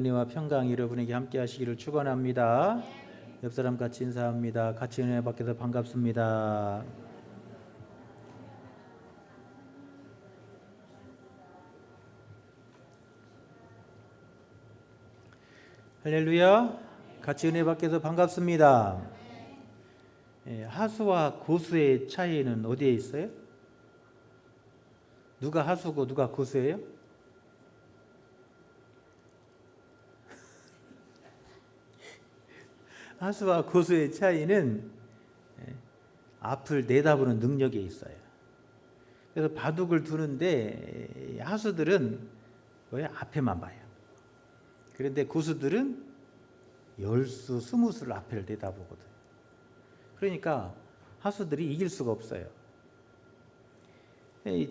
은혜와 평강 여러분에게 함께 하시기를 축원합니다. 옆 사람 같이 인사합니다. 같이 은혜 받게서 반갑습니다. 할렐루야. 같이 은혜 받게서 반갑습니다. 하수와 고수의 차이는 어디에 있어요? 누가 하수고 누가 고수예요? 하수와 고수의 차이는 앞을 내다보는 능력에 있어요. 그래서 바둑을 두는데 하수들은 왜 앞에만 봐요. 그런데 고수들은 10수, 20수를 앞을 내다보거든. 그러니까 하수들이 이길 수가 없어요.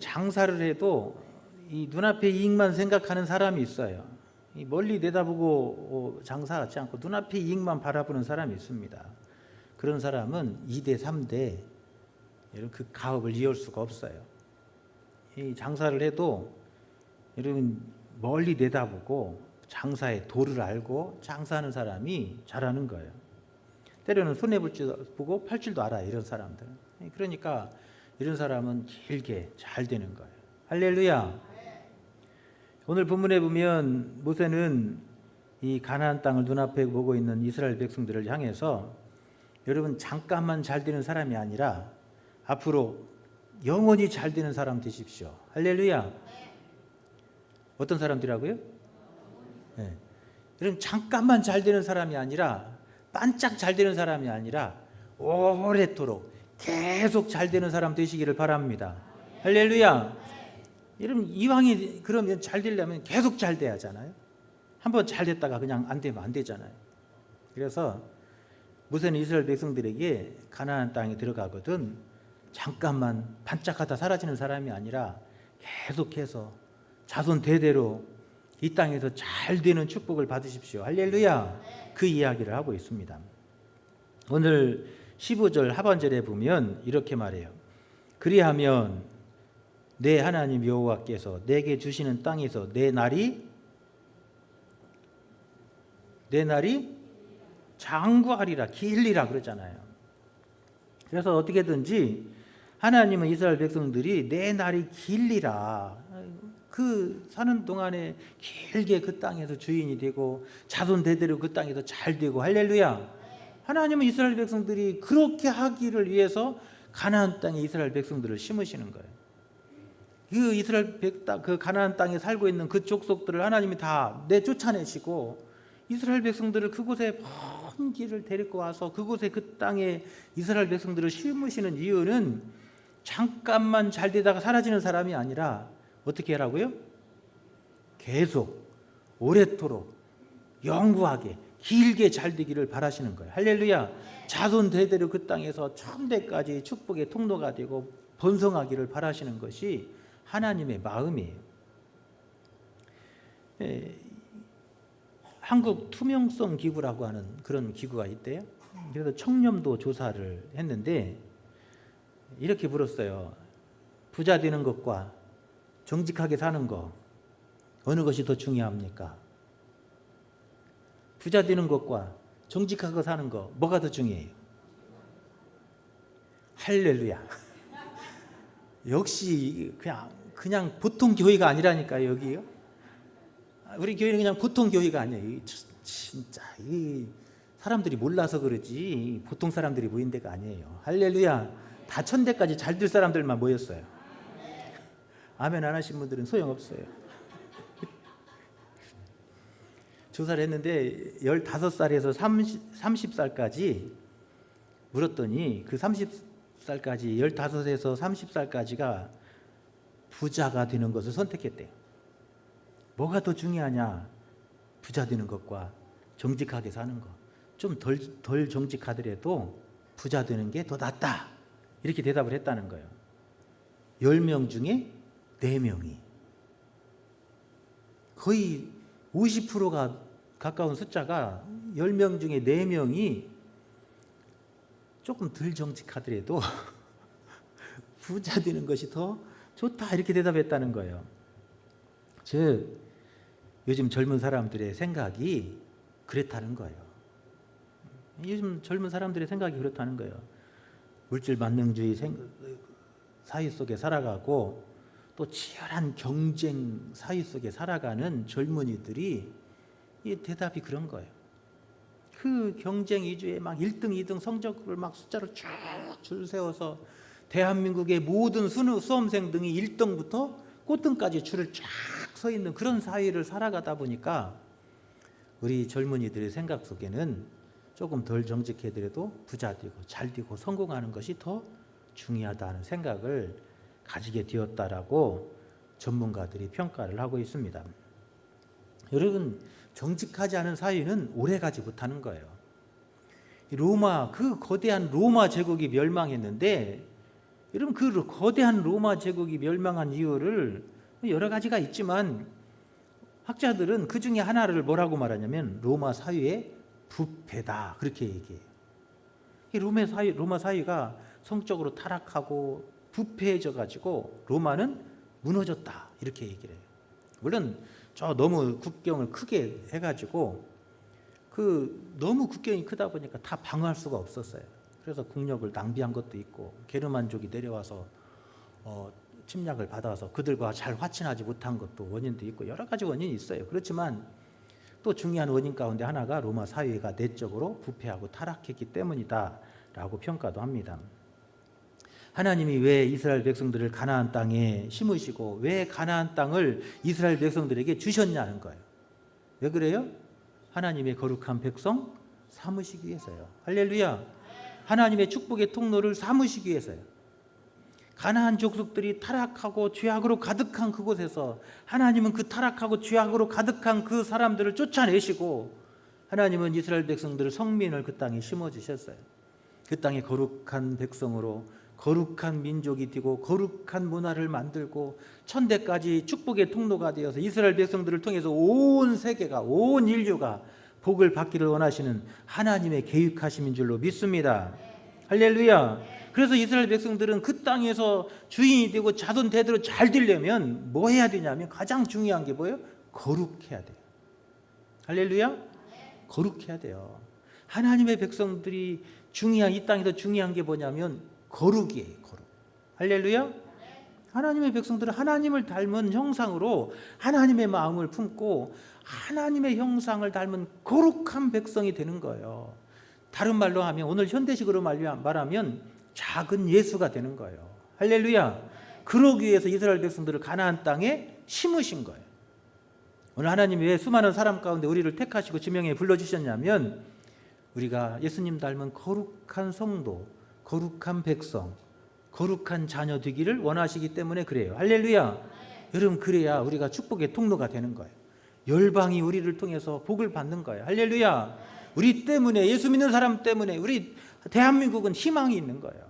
장사를 해도 이 눈앞의 이익만 생각하는 사람이 있어요. 멀리 내다보고 장사하지 않고 눈앞의 이익만 바라보는 사람이 있습니다. 그런 사람은 2대 3대 그 가업을 이을 수가 없어요. 이 장사를 해도 여러분 멀리 내다보고 장사의 도를 알고 장사하는 사람이 잘하는 거예요. 때로는 손해볼 줄 보고 팔 줄도 알아요. 이런 사람들은. 그러니까 이런 사람은 길게 잘 되는 거예요. 할렐루야. 오늘 본문에 보면 모세는 이 가나안 땅을 눈앞에 보고 있는 이스라엘 백성들을 향해서 여러분 잠깐만 잘 되는 사람이 아니라 앞으로 영원히 잘 되는 사람 되십시오. 할렐루야. 어떤 사람들이라고요? 네. 여러분 잠깐만 잘 되는 사람이 아니라 반짝 잘 되는 사람이 아니라 오래도록 계속 잘 되는 사람 되시기를 바랍니다. 할렐루야. 여러분 이왕이 그러면 잘 되려면 계속 잘 돼야 하잖아요. 한번 잘 됐다가 그냥 안 되면 안 되잖아요. 그래서 모세는 이스라엘 백성들에게 가나안 땅에 들어가거든 잠깐만 반짝하다 사라지는 사람이 아니라 계속해서 자손 대대로 이 땅에서 잘 되는 축복을 받으십시오. 할렐루야. 그 이야기를 하고 있습니다. 오늘 15절 하반절에 보면 이렇게 말해요. 그리하면 내 하나님 여호와께서 내게 주시는 땅에서 내 날이 장구하리라, 길리라 그러잖아요. 그래서 어떻게든지 하나님은 이스라엘 백성들이 내 날이 길리라, 그 사는 동안에 길게 그 땅에서 주인이 되고 자손 대대로 그 땅에서 잘 되고. 할렐루야. 하나님은 이스라엘 백성들이 그렇게 하기를 위해서 가나안 땅에 이스라엘 백성들을 심으시는 거예요. 그 가나안 땅에 살고 있는 그 족속들을 하나님이 다 내쫓아내시고 이스라엘 백성들을 그곳에 먼 길을 데리고 와서 그곳에 그 땅에 이스라엘 백성들을 심으시는 이유는 잠깐만 잘 되다가 사라지는 사람이 아니라 어떻게 하라고요? 계속 오래도록 영구하게 길게 잘 되기를 바라시는 거예요. 할렐루야. 자손 대대로 그 땅에서 천대까지 축복의 통로가 되고 번성하기를 바라시는 것이 하나님의 마음이에요. 한국 투명성 기구라고 하는 그런 기구가 있대요. 그래서 청렴도 조사를 했는데 이렇게 물었어요. 부자 되는 것과 정직하게 사는 거 어느 것이 더 중요합니까? 부자 되는 것과 정직하게 사는 거 뭐가 더 중요해요? 할렐루야. 역시 그냥 보통 교회가 아니라니까요. 여기요. 우리 교회는 그냥 보통 교회가 아니에요. 진짜 이 사람들이 몰라서 그러지 보통 사람들이 모인 데가 아니에요. 할렐루야. 다 천대까지 잘 될 사람들만 모였어요. 아멘 안 하신 분들은 소용없어요. 조사를 했는데 15살에서 30살까지 물었더니 그 30살까지 15에서 30살까지가 부자가 되는 것을 선택했대요. 뭐가 더 중요하냐? 부자 되는 것과 정직하게 사는 것. 좀 덜 정직하더라도 부자 되는 게 더 낫다. 이렇게 대답을 했다는 거예요. 10명 중에 4명이. 거의 50%가 가까운 숫자가 10명 중에 4명이 조금 덜 정직하더라도 부자 되는 것이 더 좋다. 이렇게 대답했다는 거예요. 즉 10명 중에 4명이 부자 되는 것이 더 좋다. 이렇게 대답했다는 거예요. 10명 중에 4명이 50%가 가까운 숫자가 10명 중에 4명이 조금 덜 정직하더라도 부자 되는 것이 더 좋다. 이렇게 대답했다는 거예요. 즉 요즘 젊은 사람들의 생각이 그렇다는 거예요. 요즘 젊은 사람들의 생각이 그렇다는 거예요. 물질 만능주의 사회 속에 살아가고 또 치열한 경쟁 사회 속에 살아가는 젊은이들이 이 대답이 그런 거예요. 그 경쟁 위주의 막 1등, 2등 성적을 막 숫자를 쭉 줄 세워서 대한민국의 모든 수험생 등이 1등부터 꼴등까지 줄을 쫙 서 있는 그런 사회를 살아가다 보니까 우리 젊은이들의 생각 속에는 조금 덜 정직해더라도 부자 되고 잘 되고 성공하는 것이 더 중요하다는 생각을 가지게 되었다라고 전문가들이 평가를 하고 있습니다. 여러분, 정직하지 않은 사회는 오래가지 못하는 거예요. 그 거대한 로마 제국이 멸망했는데, 여러분 그 거대한 로마 제국이 멸망한 이유를 여러 가지가 있지만 학자들은 그 중에 하나를 뭐라고 말하냐면 로마 사회의 부패다, 그렇게 얘기해요. 로마 사회가 성적으로 타락하고 부패해져 가지고 로마는 무너졌다, 이렇게 얘기를 해요. 물론 저 너무 국경을 크게 해가지고 너무 국경이 크다 보니까 다 방어할 수가 없었어요. 그래서 국력을 낭비한 것도 있고 게르만족이 내려와서 침략을 받아서 그들과 잘 화친하지 못한 것도 원인도 있고 여러 가지 원인이 있어요. 그렇지만 또 중요한 원인 가운데 하나가 로마 사회가 내적으로 부패하고 타락했기 때문이다라고 평가도 합니다. 하나님이 왜 이스라엘 백성들을 가나안 땅에 심으시고 왜 가나안 땅을 이스라엘 백성들에게 주셨냐는 거예요. 왜 그래요? 하나님의 거룩한 백성 삼으시기 위해서요. 할렐루야. 하나님의 축복의 통로를 삼으시기 위해서요. 가나안 족속들이 타락하고 죄악으로 가득한 그곳에서 하나님은 그 타락하고 죄악으로 가득한 그 사람들을 쫓아내시고 하나님은 이스라엘 백성들을 성민을 그 땅에 심어주셨어요. 그 땅에 거룩한 백성으로 거룩한 민족이 되고 거룩한 문화를 만들고 천대까지 축복의 통로가 되어서 이스라엘 백성들을 통해서 온 세계가, 온 인류가 복을 받기를 원하시는 하나님의 계획하심인 줄로 믿습니다. 할렐루야. 그래서 이스라엘 백성들은 그 땅에서 주인이 되고 자손 대대로 잘 되려면 뭐 해야 되냐면 가장 중요한 게 뭐예요? 거룩해야 돼요. 할렐루야. 거룩해야 돼요. 하나님의 백성들이 이 땅에서 중요한 게 뭐냐면 거룩이에요. 거룩. 할렐루야. 하나님의 백성들은 하나님을 닮은 형상으로 하나님의 마음을 품고 하나님의 형상을 닮은 거룩한 백성이 되는 거예요. 다른 말로 하면, 오늘 현대식으로 말하면 작은 예수가 되는 거예요. 할렐루야. 그러기 위해서 이스라엘 백성들을 가나안 땅에 심으신 거예요. 오늘 하나님이 왜 수많은 사람 가운데 우리를 택하시고 지명에 불러주셨냐면 우리가 예수님 닮은 거룩한 성도, 거룩한 백성, 거룩한 자녀 되기를 원하시기 때문에 그래요. 할렐루야. 여러분, 그래야 우리가 축복의 통로가 되는 거예요. 열방이 우리를 통해서 복을 받는 거예요. 할렐루야. 우리 때문에, 예수 믿는 사람 때문에 우리 대한민국은 희망이 있는 거예요.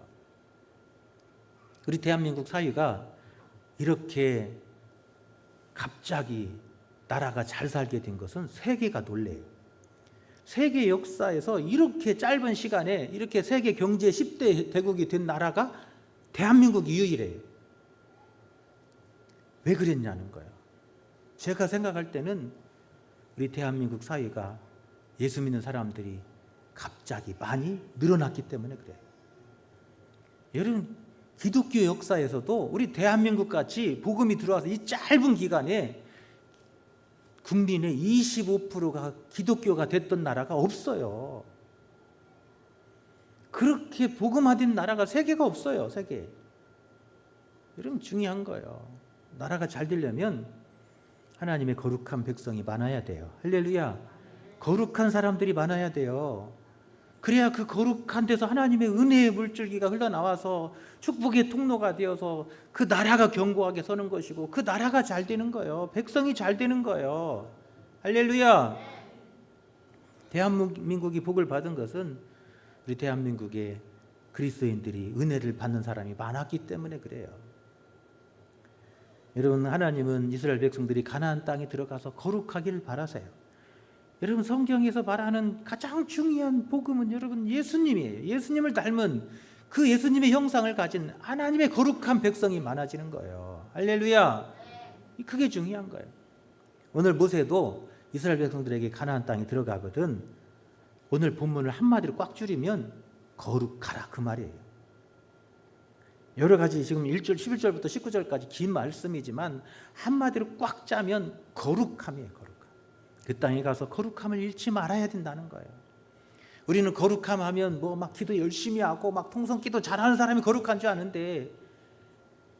우리 대한민국 사회가 이렇게 갑자기 나라가 잘 살게 된 것은 세계가 놀래요. 세계 역사에서 이렇게 짧은 시간에 이렇게 세계 경제 10대 대국이 된 나라가 대한민국이 유일해요. 왜 그랬냐는 거예요. 제가 생각할 때는 우리 대한민국 사회가 예수 믿는 사람들이 갑자기 많이 늘어났기 때문에 그래요. 여러분, 기독교 역사에서도 우리 대한민국 같이 복음이 들어와서 이 짧은 기간에 국민의 25%가 기독교가 됐던 나라가 없어요. 그렇게 복음화된 나라가 세계가 없어요. 세계. 여러분, 중요한 거예요. 나라가 잘 되려면 하나님의 거룩한 백성이 많아야 돼요. 할렐루야. 거룩한 사람들이 많아야 돼요. 그래야 그 거룩한 데서 하나님의 은혜의 물줄기가 흘러나와서 축복의 통로가 되어서 그 나라가 견고하게 서는 것이고 그 나라가 잘 되는 거예요. 백성이 잘 되는 거예요. 할렐루야. 대한민국이 복을 받은 것은 우리 대한민국의 그리스도인들이 은혜를 받는 사람이 많았기 때문에 그래요. 여러분, 하나님은 이스라엘 백성들이 가나안 땅에 들어가서 거룩하기를 바라세요. 여러분, 성경에서 말하는 가장 중요한 복음은 여러분 예수님이에요. 예수님을 닮은 그 예수님의 형상을 가진 하나님의 거룩한 백성이 많아지는 거예요. 할렐루야. 그게 중요한 거예요. 오늘 모세도 이스라엘 백성들에게 가나안 땅에 들어가거든 오늘 본문을 한마디로 꽉 줄이면 거룩하라 그 말이에요. 여러 가지 지금 1절 11절부터 19절까지 긴 말씀이지만 한마디로 꽉 짜면 거룩함이에요. 거룩함. 그 땅에 가서 거룩함을 잃지 말아야 된다는 거예요. 우리는 거룩함 하면 뭐 막 기도 열심히 하고 막 통성기도 잘하는 사람이 거룩한 줄 아는데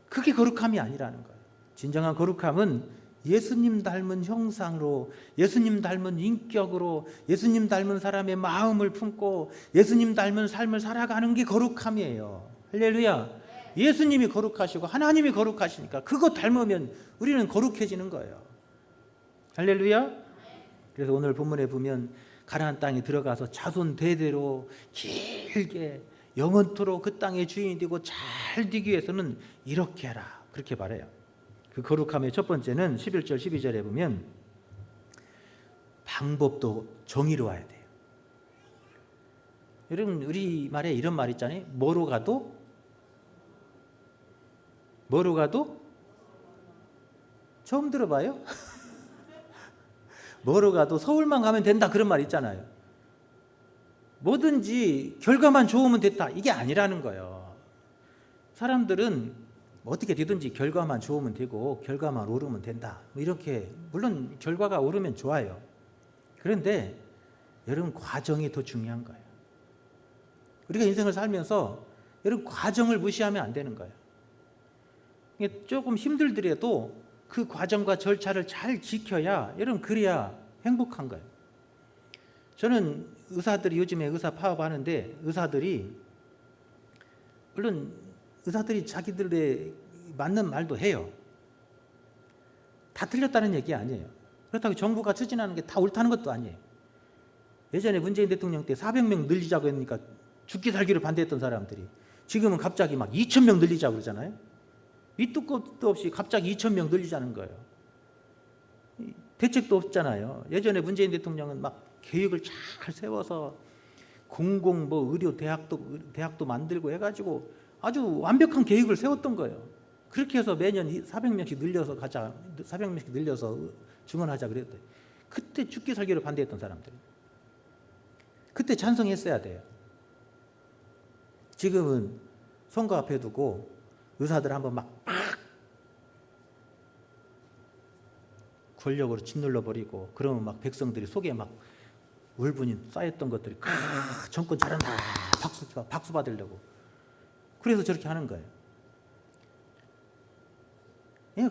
그게 거룩함이 아니라는 거예요. 진정한 거룩함은 예수님 닮은 형상으로, 예수님 닮은 인격으로, 예수님 닮은 사람의 마음을 품고 예수님 닮은 삶을 살아가는 게 거룩함이에요. 할렐루야. 예수님이 거룩하시고 하나님이 거룩하시니까 그거 닮으면 우리는 거룩해지는 거예요. 할렐루야. 그래서 오늘 본문에 보면 가나안 땅에 들어가서 자손 대대로 길게 영원토록 그 땅의 주인이 되고 잘 되기 위해서는 이렇게 해라 그렇게 말해요. 그 거룩함의 첫 번째는 11절 12절에 보면 방법도 정의로워야 돼요. 여러분 우리말에 이런 말 있잖아요. 뭐로 가도 처음 들어봐요? 뭐로 가도 서울만 가면 된다 그런 말 있잖아요. 뭐든지 결과만 좋으면 됐다 이게 아니라는 거예요. 사람들은 어떻게 되든지 결과만 좋으면 되고 결과만 오르면 된다 이렇게 물론 결과가 오르면 좋아요. 그런데 여러분 과정이 더 중요한 거예요. 우리가 인생을 살면서 여러분 과정을 무시하면 안 되는 거예요. 조금 힘들더라도 그 과정과 절차를 잘 지켜야 여러분 그래야 행복한 거예요. 저는 의사들이 요즘에 의사 파업하는데 의사들이 물론 의사들이 자기들의 맞는 말도 해요. 다 틀렸다는 얘기 아니에요. 그렇다고 정부가 추진하는 게 다 옳다는 것도 아니에요. 예전에 문재인 대통령 때 400명 늘리자고 했으니까 죽기 살기로 반대했던 사람들이 지금은 갑자기 막 2,000명 늘리자고 그러잖아요. 밑도 끝도 없이 갑자기 2,000명 늘리자는 거예요. 대책도 없잖아요. 예전에 문재인 대통령은 막 계획을 잘 세워서 공공 뭐 의료 대학도 만들고 해가지고 아주 완벽한 계획을 세웠던 거예요. 그렇게 해서 매년 400명씩 늘려서 가자, 400명씩 늘려서 증원하자 그랬대요. 그때 죽기 살기로 반대했던 사람들. 그때 찬성했어야 돼요. 지금은 선거 앞에 두고 의사들 한번 막 권력으로 짓눌러 버리고 그러면 막 백성들이 속에 막 울분이 쌓였던 것들이 정권 잘한다 박수 받으려고 그래서 저렇게 하는 거예요.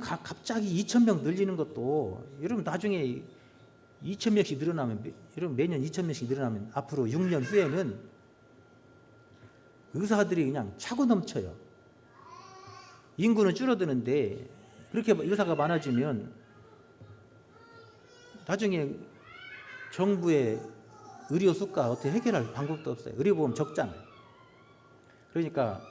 갑자기 2,000명 늘리는 것도 여러분 나중에 2,000명씩 늘어나면 여러분 매년 2,000명씩 늘어나면 앞으로 6년 후에는 의사들이 그냥 차고 넘쳐요. 인구는 줄어드는데 그렇게 의사가 많아지면 나중에 정부의 의료 수가 어떻게 해결할 방법도 없어요. 의료보험 적잖아요. 그러니까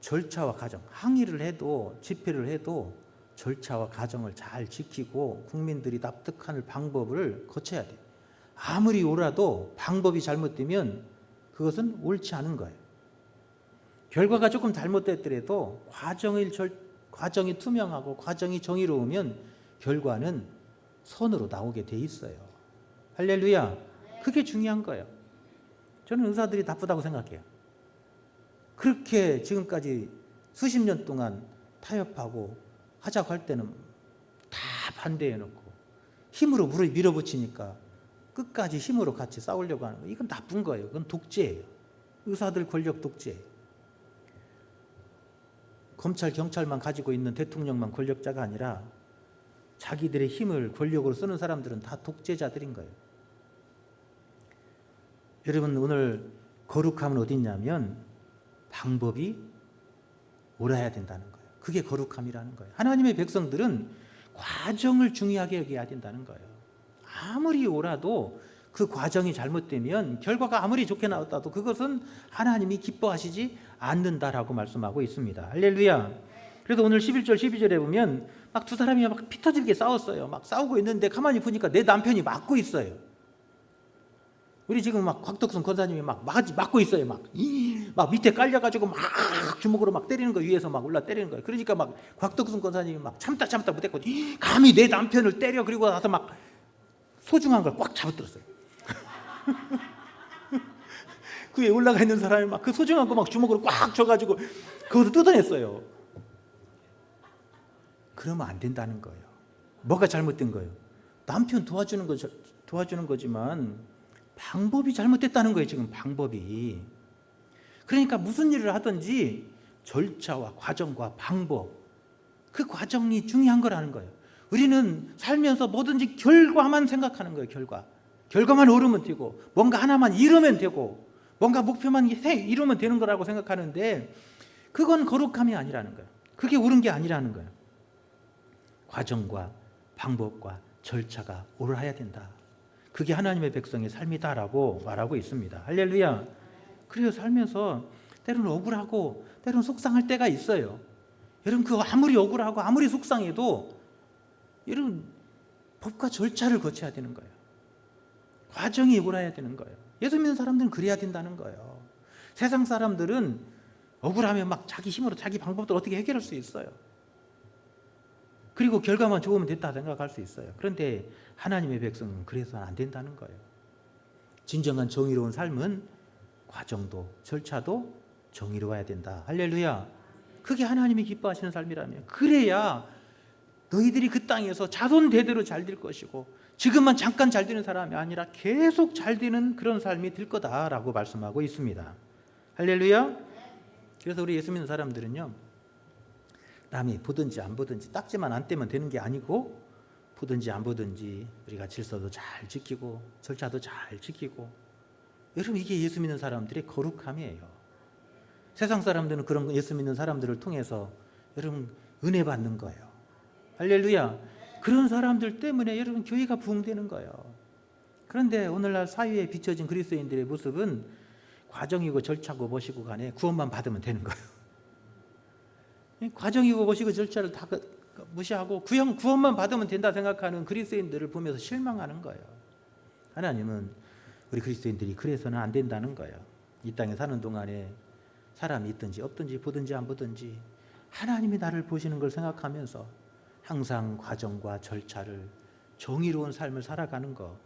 절차와 과정, 항의를 해도 집회를 해도 절차와 과정을 잘 지키고 국민들이 납득하는 방법을 거쳐야 돼요. 아무리 옳아도 방법이 잘못되면 그것은 옳지 않은 거예요. 결과가 조금 잘못됐더라도 과정이 투명하고 과정이 정의로우면 결과는 선으로 나오게 돼 있어요. 할렐루야. 그게 중요한 거예요. 저는 의사들이 나쁘다고 생각해요. 그렇게 지금까지 수십 년 동안 타협하고 하자고 할 때는 다 반대해놓고 힘으로 물을 밀어붙이니까 끝까지 힘으로 같이 싸우려고 하는 거예요. 이건 나쁜 거예요. 그건 독재예요. 의사들 권력 독재예요. 검찰, 경찰만 가지고 있는 대통령만 권력자가 아니라 자기들의 힘을 권력으로 쓰는 사람들은 다 독재자들인 거예요. 여러분 오늘 거룩함은 어디 있냐면 방법이 옳아야 된다는 거예요. 그게 거룩함이라는 거예요. 하나님의 백성들은 과정을 중요하게 여겨야 된다는 거예요. 아무리 옳아도 그 과정이 잘못되면 결과가 아무리 좋게 나왔다도 그것은 하나님이 기뻐하시지 않는다라고 말씀하고 있습니다. 할렐루야. 그래서 오늘 11절 12절에 보면 막 두 사람이 막 피 터지게 싸웠어요. 막 싸우고 있는데 가만히 보니까 내 남편이 맞고 있어요. 우리 지금 막 곽덕순 권사님이 막 맞고 있어요. 막 밑에 깔려가지고 막 주먹으로 막 때리는 거, 위에서 막 올라 때리는 거예요. 그러니까 막 곽덕순 권사님이 막 참다 못했고 감히 내 남편을 때려. 그리고 나서 막 소중한 걸 꽉 잡아들었어요. 그 위에 올라가 있는 사람이 막 그 소중한 거 막 주먹으로 꽉 줘가지고 그것을 뜯어냈어요. 그러면 안 된다는 거예요. 뭐가 잘못된 거예요? 남편 도와주는 거지만 방법이 잘못됐다는 거예요. 지금 방법이. 그러니까 무슨 일을 하든지 절차와 과정과 방법, 그 과정이 중요한 거라는 거예요. 우리는 살면서 뭐든지 결과만 생각하는 거예요. 결과만 오르면 되고, 뭔가 하나만 이루면 되고, 뭔가 목표만 이루면 되는 거라고 생각하는데, 그건 거룩함이 아니라는 거예요. 그게 옳은 게 아니라는 거예요. 과정과 방법과 절차가 옳아야 된다. 그게 하나님의 백성의 삶이다라고 말하고 있습니다. 할렐루야. 그래요. 살면서 때로는 억울하고 때로는 속상할 때가 있어요. 여러분, 그 아무리 억울하고 아무리 속상해도 여러분, 법과 절차를 거쳐야 되는 거예요. 과정이 옳아야 되는 거예요. 예수 믿는 사람들은 그래야 된다는 거예요. 세상 사람들은 억울하면 막 자기 힘으로 자기 방법대로 어떻게 해결할 수 있어요. 그리고 결과만 좋으면 됐다 생각할 수 있어요. 그런데 하나님의 백성은 그래서는 안 된다는 거예요. 진정한 정의로운 삶은 과정도 절차도 정의로워야 된다. 할렐루야. 그게 하나님이 기뻐하시는 삶이라며. 그래야 너희들이 그 땅에서 자손 대대로 잘 될 것이고, 지금만 잠깐 잘 되는 사람이 아니라 계속 잘 되는 그런 삶이 될 거다라고 말씀하고 있습니다. 할렐루야. 그래서 우리 예수 믿는 사람들은요, 남이 보든지 안 보든지 딱지만 안 떼면 되는 게 아니고, 보든지 안 보든지 우리가 질서도 잘 지키고 절차도 잘 지키고. 여러분, 이게 예수 믿는 사람들의 거룩함이에요. 세상 사람들은 그런 예수 믿는 사람들을 통해서 여러분 은혜 받는 거예요. 할렐루야. 그런 사람들 때문에 여러분 교회가 부흥되는 거예요. 그런데 오늘날 사회에 비춰진 그리스도인들의 모습은 과정이고 절차고 뭐시고 간에 구원만 받으면 되는 거예요. 과정이고 뭐시고 절차를 다 무시하고 구원만 받으면 된다 생각하는 그리스도인들을 보면서 실망하는 거예요. 하나님은 우리 그리스도인들이 그래서는 안 된다는 거예요. 이 땅에 사는 동안에 사람이 있든지 없든지 보든지 안 보든지 하나님이 나를 보시는 걸 생각하면서 항상 과정과 절차를 정의로운 삶을 살아가는 것,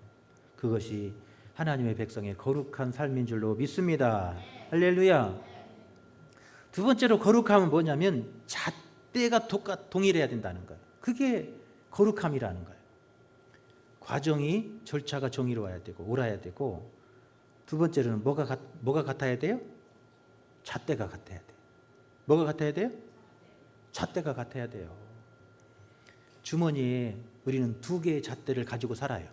그것이 하나님의 백성의 거룩한 삶인 줄로 믿습니다. 할렐루야. 두 번째로 거룩함은 뭐냐면 잣대가 동일해야 된다는 거예요. 그게 거룩함이라는 거예요. 과정이 절차가 정의로워야 되고 옳아야 되고, 두 번째로는 뭐가 같아야 돼요? 잣대가 같아야 돼요. 뭐가 같아야 돼요? 잣대가 같아야 돼요. 주머니에 우리는 두 개의 잣대를 가지고 살아요.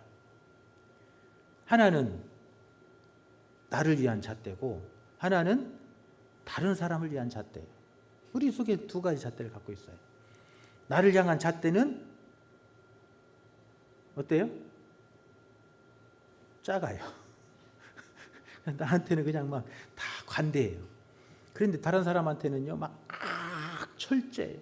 하나는 나를 위한 잣대고 하나는 다른 사람을 위한 잣대. 우리 속에 두 가지 잣대를 갖고 있어요. 나를 향한 잣대는 어때요? 작아요. 나한테는 그냥 막 다 관대해요. 그런데 다른 사람한테는요, 막 철저해.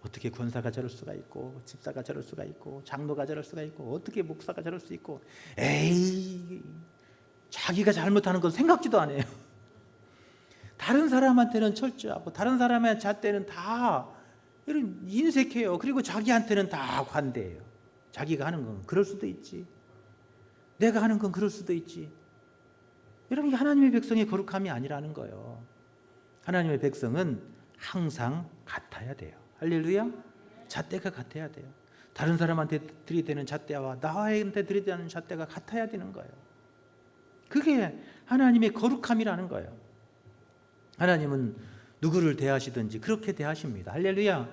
어떻게 권사가 저럴 수가 있고, 집사가 저럴 수가 있고, 장로가 저럴 수가 있고, 어떻게 목사가 저럴 수 있고, 에이, 자기가 잘못하는 건 생각지도 안 해요. 다른 사람한테는 철저하고 다른 사람의 잣대는 다 이런 인색해요. 그리고 자기한테는 다 관대해요. 자기가 하는 건 그럴 수도 있지, 내가 하는 건 그럴 수도 있지. 여러분, 이게 하나님의 백성의 거룩함이 아니라는 거예요. 하나님의 백성은 항상 같아야 돼요. 할렐루야. 잣대가 같아야 돼요. 다른 사람한테 들이대는 잣대와 나한테 들이대는 잣대가 같아야 되는 거예요. 그게 하나님의 거룩함이라는 거예요. 하나님은 누구를 대하시든지 그렇게 대하십니다. 할렐루야.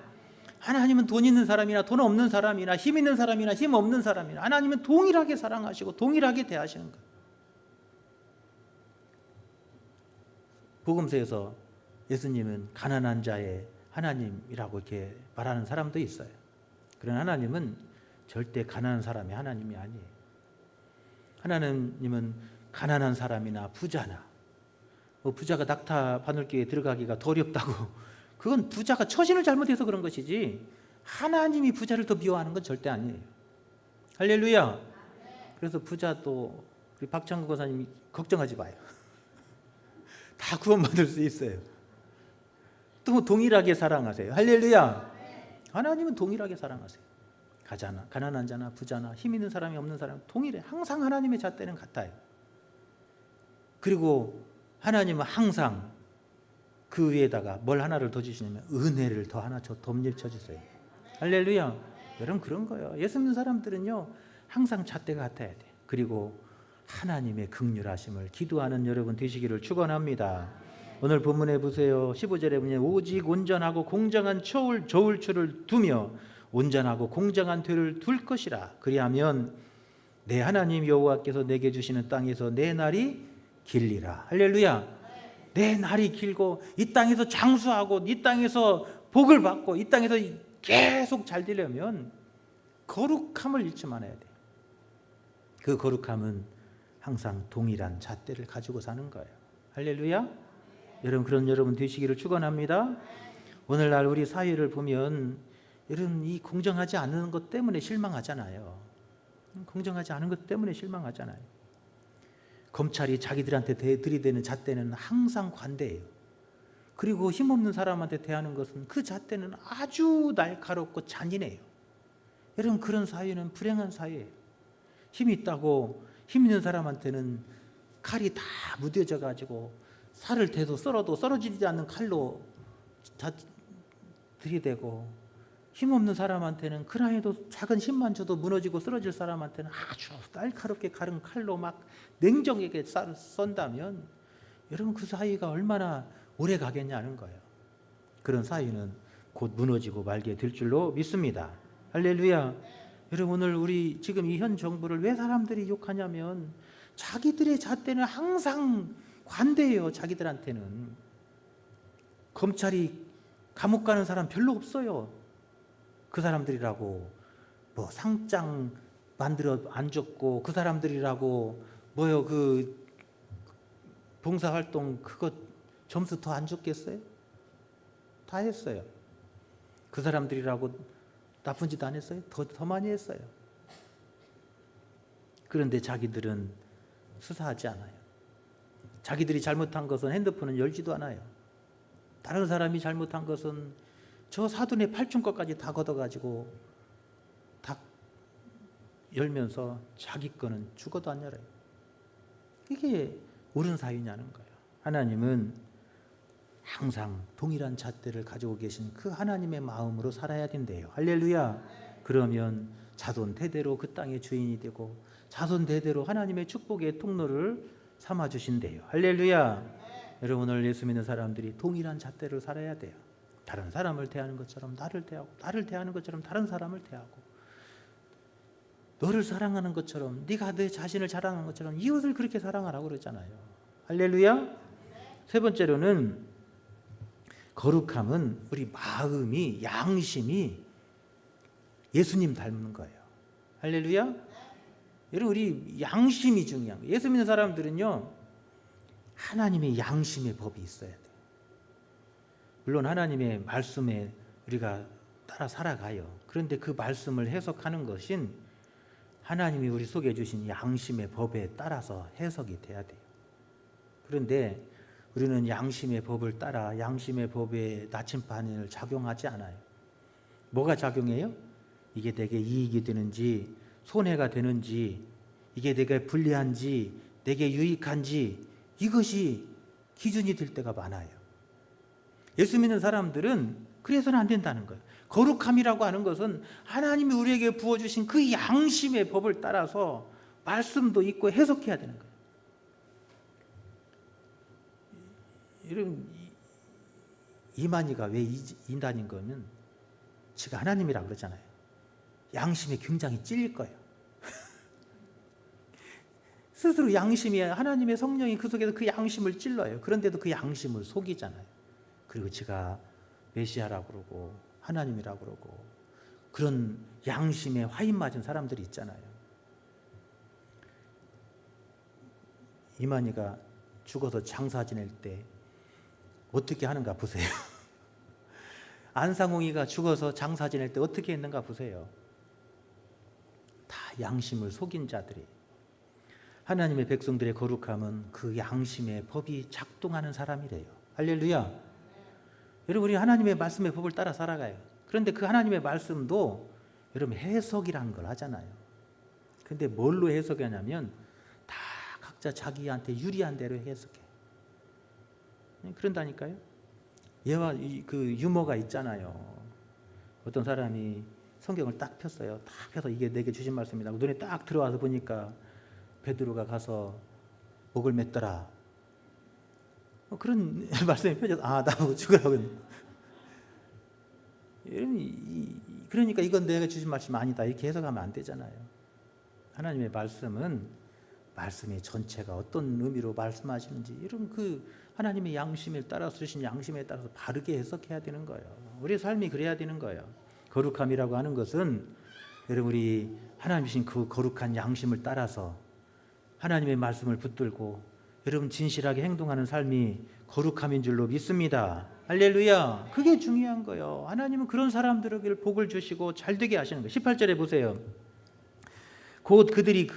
하나님은 돈 있는 사람이나 돈 없는 사람이나 힘 있는 사람이나 힘 없는 사람이나 하나님은 동일하게 사랑하시고 동일하게 대하시는 거예요. 복음서에서 예수님은 가난한 자의 하나님이라고 이렇게 말하는 사람도 있어요. 그런 하나님은 절대 가난한 사람이 하나님이 아니에요. 하나님은 가난한 사람이나 부자나, 부자가 낙타 바늘기에 들어가기가 더 어렵다고, 그건 부자가 처신을 잘못해서 그런 것이지 하나님이 부자를 더 미워하는 건 절대 아니에요. 할렐루야. 그래서 부자도 우리 박창구 권사님이 걱정하지 마요. 다 구원받을 수 있어요. 또 동일하게 사랑하세요. 할렐루야. 하나님은 동일하게 사랑하세요. 가난한 자나 부자나 힘 있는 사람이 없는 사람 동일해. 항상 하나님의 잣대는 같아요. 그리고 하나님은 항상 그 위에다가 뭘 하나를 더 주시냐면 은혜를 더 하나 덧입혀 주세요. 할렐루야. 여러분 그런 거예요. 예수 믿는 사람들은요 항상 잣대가 같아야 돼. 그리고 하나님의 긍휼하심을 기도하는 여러분 되시기를 축원합니다. 오늘 본문에 보세요. 15절에 보면 오직 온전하고 공정한 저울추를 두며 온전하고 공정한 되를 둘 것이라. 그리하면 내 하나님 여호와께서 내게 주시는 땅에서 내 날이 길리라. 할렐루야. 내 날이 길고 이 땅에서 장수하고 이 땅에서 복을 받고 이 땅에서 계속 잘 되려면 거룩함을 잃지 말아야 돼. 그 거룩함은 항상 동일한 잣대를 가지고 사는 거예요. 할렐루야. 여러분 그런 여러분 되시기를 축원합니다. 오늘날 우리 사회를 보면 여러분 이 공정하지 않은 것 때문에 실망하잖아요. 공정하지 않은 것 때문에 실망하잖아요. 검찰이 자기들한테 들이대는 잣대는 항상 관대해요. 그리고 힘없는 사람한테 대하는 것은 그 잣대는 아주 날카롭고 잔인해요. 여러분 그런 사회는 불행한 사회예요. 힘이 있다고 힘 있는 사람한테는 칼이 다 무뎌져 가지고 살을 대도 썰어도 썰어지지 않는 칼로 들이대고 힘없는 사람한테는 그나마도 작은 힘만 줘도 무너지고 쓰러질 사람한테는 아주 날카롭게 가른 칼로 막 냉정하게 썬다면 여러분 그 사이가 얼마나 오래 가겠냐는 거예요. 그런 사이는 곧 무너지고 말게 될 줄로 믿습니다. 할렐루야. 여러분 오늘 우리 지금 이 현 정부를 왜 사람들이 욕하냐면 자기들의 잣대는 항상 관대해요. 자기들한테는. 검찰이 감옥 가는 사람 별로 없어요. 그 사람들이라고 뭐 상장 만들어 안 줬고 그 사람들이라고 뭐요 그 봉사활동 그거 점수 더 안 줬겠어요? 다 했어요. 그 사람들이라고 나쁜 짓 안 했어요? 더 많이 했어요. 그런데 자기들은 수사하지 않아요. 자기들이 잘못한 것은 핸드폰은 열지도 않아요. 다른 사람이 잘못한 것은 저 사돈의 팔촌 것까지 다 걷어가지고 다 열면서 자기 거는 죽어도 안 열어요. 이게 옳은 사유냐는 거예요. 하나님은 항상 동일한 잣대를 가지고 계신 그 하나님의 마음으로 살아야 된대요. 할렐루야. 그러면 자손 대대로 그 땅의 주인이 되고 자손 대대로 하나님의 축복의 통로를 삼아 주신대요. 할렐루야. 여러분 오늘 예수 믿는 사람들이 동일한 잣대로 살아야 돼요. 다른 사람을 대하는 것처럼 나를 대하고 나를 대하는 것처럼 다른 사람을 대하고 너를 사랑하는 것처럼 네가 내 자신을 자랑하는 것처럼 이웃을 그렇게 사랑하라고 그러잖아요. 할렐루야. 세 번째로는 거룩함은 우리 마음이 양심이 예수님 닮는 거예요. 할렐루야. 여러분 우리 양심이 중요한 거예요. 예수 믿는 사람들은요 하나님의 양심의 법이 있어야 돼요. 물론 하나님의 말씀에 우리가 따라 살아가요. 그런데 그 말씀을 해석하는 것인 하나님이 우리 속에 주신 양심의 법에 따라서 해석이 돼야 돼요. 그런데 우리는 양심의 법을 따라 양심의 법의 나침반을 작용하지 않아요. 뭐가 작용해요? 이게 내게 이익이 되는지 손해가 되는지 이게 내게 불리한지 내게 유익한지 이것이 기준이 될 때가 많아요. 예수 믿는 사람들은 그래서는 안 된다는 거예요. 거룩함이라고 하는 것은 하나님이 우리에게 부어주신 그 양심의 법을 따라서 말씀도 있고 해석해야 되는 거예요. 여러분 이만희가 왜 인간인 거면 지가 하나님이라고 그러잖아요. 양심에 굉장히 찔릴 거예요. 스스로 양심이 하나님의 성령이 그 속에서 그 양심을 찔러요. 그런데도 그 양심을 속이잖아요. 그리고 지가 메시아라고 그러고 하나님이라고 그러고 그런 양심에 화인 맞은 사람들이 있잖아요. 이만희가 죽어서 장사 지낼 때 어떻게 하는가 보세요. 안상홍이가 죽어서 장사 지낼 때 어떻게 했는가 보세요. 다 양심을 속인 자들이. 하나님의 백성들의 거룩함은 그 양심의 법이 작동하는 사람이래요. 할렐루야. 여러분, 우리 하나님의 말씀의 법을 따라 살아가요. 그런데 그 하나님의 말씀도 여러분 해석이라는 걸 하잖아요. 근데 뭘로 해석하냐면 다 각자 자기한테 유리한 대로 해석해. 그런다니까요. 얘와 그 유머가 있잖아요. 어떤 사람이 성경을 딱 폈어요. 딱 펴서 이게 내게 주신 말씀이다. 눈에 딱 들어와서 보니까 베드로가 가서 목을 맸더라. 그런 말씀이 펴져서 나보고 죽으라고. 그러니까 이건 내가 주신 말씀이 아니다. 이렇게 해석하면 안 되잖아요. 하나님의 말씀은 말씀의 전체가 어떤 의미로 말씀하시는지 이런 그 하나님의 양심에 따라서 주신 양심에 따라서 바르게 해석해야 되는 거예요. 우리의 삶이 그래야 되는 거예요. 거룩함이라고 하는 것은 여러분 우리 하나님 주신 그 거룩한 양심을 따라서 하나님의 말씀을 붙들고 여러분 진실하게 행동하는 삶이 거룩함인 줄로 믿습니다. 할렐루야. 그게 중요한 거예요. 하나님은 그런 사람들에게 복을 주시고 잘되게 하시는 거예요. 18절에 보세요. 곧 그들이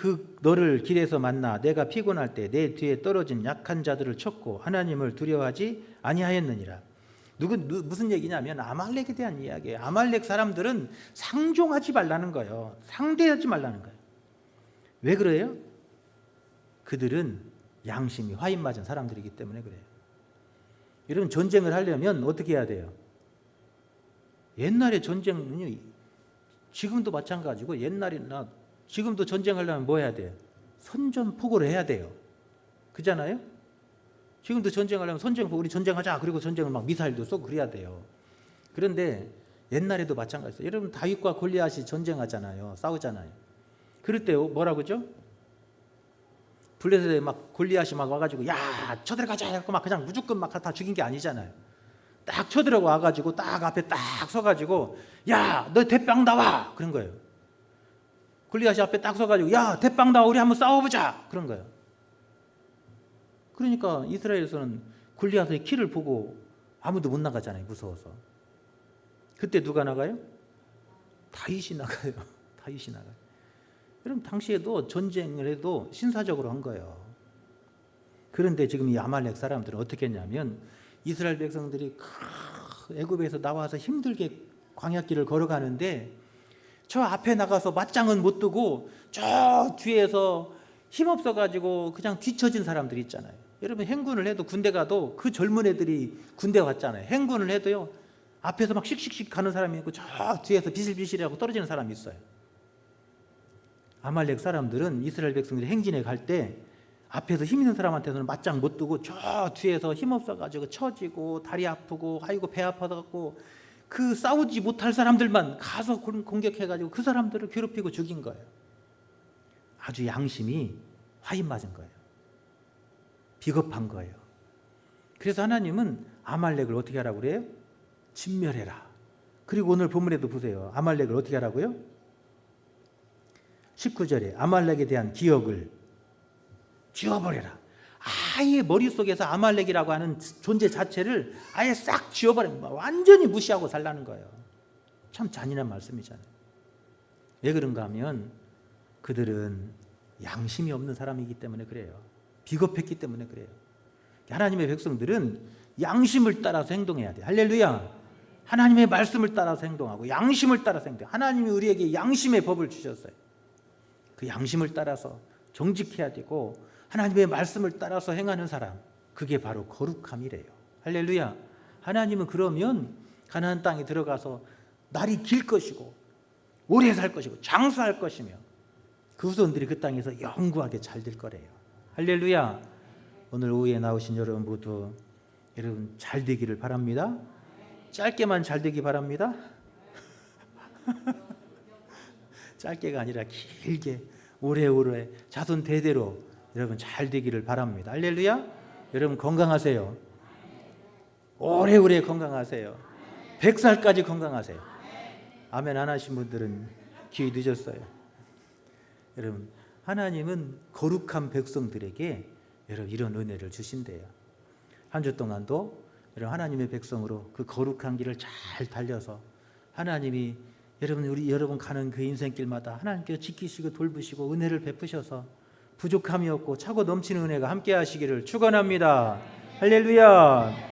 너를 길에서 만나 내가 피곤할 때 내 뒤에 떨어진 약한 자들을 쳤고 하나님을 두려워하지 아니하였느니라. 무슨 얘기냐면 아말렉에 대한 이야기예요. 아말렉 사람들은 상종하지 말라는 거예요. 상대하지 말라는 거예요. 왜 그래요? 그들은 양심이 화인 맞은 사람들이기 때문에 그래요. 여러분 전쟁을 하려면 어떻게 해야 돼요? 옛날에 전쟁은요, 지금도 마찬가지고 옛날이나 지금도 전쟁하려면 뭐 해야 돼요? 선전포고를 해야 돼요. 그잖아요? 지금도 전쟁하려면 우리 전쟁하자. 그리고 전쟁을 막 미사일도 쏘고 그래야 돼요. 그런데 옛날에도 마찬가지예요. 여러분 다윗과 골리앗이 전쟁하잖아요. 싸우잖아요. 그럴 때 뭐라고 그러죠? 블레셋에 막 골리앗이 막 와가지고 야 쳐들어가자 해갖고 막 그냥 무조건 막 다 죽인 게 아니잖아요. 딱 쳐들어가 와가지고 딱 앞에 딱 서가지고 야 너 대빵 나와 그런 거예요. 골리앗이 앞에 딱 서가지고 야 대빵 나와 우리 한번 싸워보자 그런 거예요. 그러니까 이스라엘에서는 골리앗의 키를 보고 아무도 못 나가잖아요. 무서워서. 그때 누가 나가요? 다윗이 나가요. 다윗이 나가요. 여러분 당시에도 전쟁을 해도 신사적으로 한 거예요. 그런데 지금 이 아말렉 사람들은 어떻게 했냐면 이스라엘 백성들이 애굽에서 나와서 힘들게 광야길을 걸어가는데 저 앞에 나가서 맞짱은 못 뜨고 저 뒤에서 힘없어 가지고 그냥 뒤처진 사람들이 있잖아요. 여러분 행군을 해도 군대 가도 그 젊은 애들이 군대 왔잖아요. 행군을 해도요 앞에서 막 씩씩씩 가는 사람이 있고 저 뒤에서 비실비실하고 떨어지는 사람이 있어요. 아말렉 사람들은 이스라엘 백성들이 행진에 갈 때 앞에서 힘 있는 사람한테는 맞짱 못 뜨고 저 뒤에서 힘없어 가지고 처지고 다리 아프고 아이고 배 아파갖고 그 싸우지 못할 사람들만 가서 공격해 가지고 그 사람들을 괴롭히고 죽인 거예요. 아주 양심이 화인 맞은 거예요. 비겁한 거예요. 그래서 하나님은 아말렉을 어떻게 하라고 그래요? 진멸해라. 그리고 오늘 본문에도 보세요. 아말렉을 어떻게 하라고요? 19절에 아말렉에 대한 기억을 지워버려라. 아예 머릿속에서 아말렉이라고 하는 존재 자체를 아예 싹 지워버리면 완전히 무시하고 살라는 거예요. 참 잔인한 말씀이잖아요. 왜 그런가 하면 그들은 양심이 없는 사람이기 때문에 그래요. 비겁했기 때문에 그래요. 하나님의 백성들은 양심을 따라서 행동해야 돼요. 할렐루야. 하나님의 말씀을 따라서 행동하고 양심을 따라서 행동. 하나님이 우리에게 양심의 법을 주셨어요. 그 양심을 따라서 정직해야 되고 하나님의 말씀을 따라서 행하는 사람, 그게 바로 거룩함이래요. 할렐루야. 하나님은 그러면 가나안 땅에 들어가서 날이 길 것이고 오래 살 것이고 장수할 것이며 그 후손들이 그 땅에서 영구하게 잘 될 거래요. 할렐루야. 오늘 오후에 나오신 여러분 모두 여러분 잘 되기를 바랍니다. 짧게만 잘 되기 바랍니다. 짧게가 아니라 길게 오래오래 자손 대대로 여러분 잘 되기를 바랍니다. 할렐루야. 여러분 건강하세요. 오래오래 건강하세요. 100살까지 건강하세요. 아멘 안 하신 분들은 기회 늦었어요. 여러분 하나님은 거룩한 백성들에게 여러분 이런 은혜를 주신대요. 한 주 동안도 여러분 하나님의 백성으로 그 거룩한 길을 잘 달려서 하나님이 여러분 가는 그 인생길마다 하나님께서 지키시고 돌보시고 은혜를 베푸셔서 부족함이 없고 차고 넘치는 은혜가 함께 하시기를 축원합니다. 할렐루야.